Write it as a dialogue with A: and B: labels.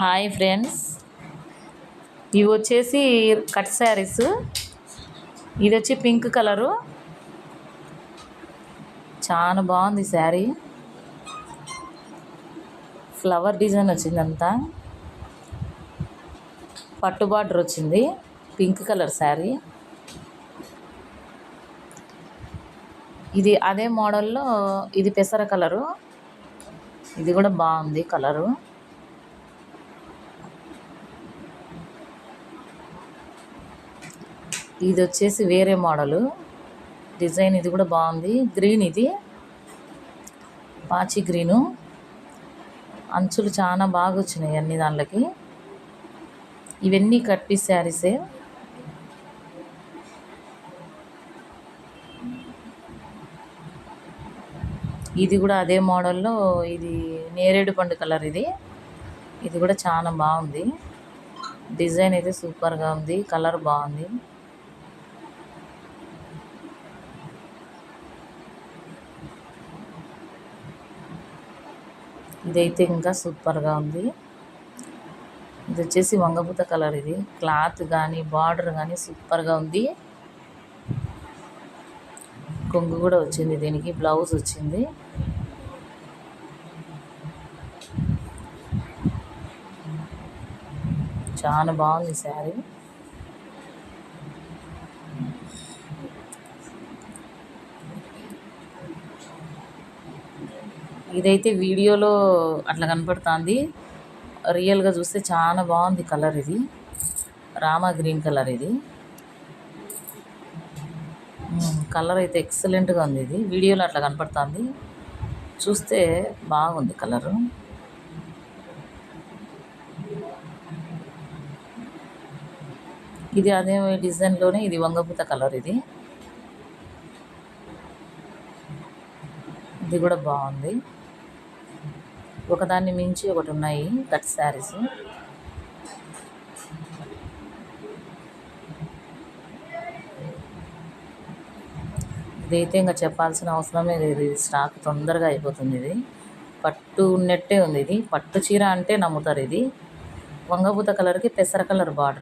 A: Hi friends, ఇవి వచ్చేసి cut saris. ఇది వచ్చి పింక్ కలరు, చాలా బాగుంది శారీ. ఫ్లవర్ డిజైన్ వచ్చింది, అంతా పట్టు బార్డర్ వచ్చింది. Pink colour sari. ఇది అదే మోడల్లో ఇది పెసర కలరు. ఇది కూడా బాగుంది కలరు. ఇది వచ్చేసి వేరే మోడలు డిజైన్. ఇది కూడా బాగుంది. గ్రీన్, ఇది పాచి గ్రీను. అంచులు చాలా బాగా వచ్చినాయి అన్ని దాంట్లోకి. ఇవన్నీ కట్ పీస్ శారీసే. ఇది కూడా అదే మోడల్లో, ఇది నేరేడు పండు కలర్. ఇది కూడా చాలా బాగుంది. డిజైన్ అయితే సూపర్గా ఉంది, కలర్ బాగుంది. ఇదైతే ఇంకా సూపర్గా ఉంది. ఇది వచ్చేసి వంగపూత కలర్. ఇది క్లాత్ కానీ బార్డర్ కానీ సూపర్గా ఉంది. కొంగు కూడా వచ్చింది, దీనికి బ్లౌజ్ వచ్చింది. చాలా బాగుంది శారీ. ఇదైతే వీడియోలో అట్లా కనపడుతుంది, రియల్గా చూస్తే చాలా బాగుంది కలర్. ఇది రామా గ్రీన్ కలర్. ఇది కలర్ అయితే ఎక్సలెంట్గా ఉంది. ఇది వీడియోలో అట్లా కనపడుతుంది, చూస్తే బాగుంది కలరు. ఇది అదే డిజైన్లోనే ఇది వంగపూత కలర్. ఇది కూడా బాగుంది. ఒకదాన్ని మించి ఒకటి ఉన్నాయి కట్ శారీస్. ఇదైతే ఇంకా చెప్పాల్సిన అవసరమే లేదు. ఇది స్టాక్ తొందరగా అయిపోతుంది. ఇది పట్టు ఉన్నట్టే ఉంది. ఇది పట్టు చీర అంటే నమ్ముతారు. ఇది వంగపూత కలర్కి పెసర కలర్ బార్డర్.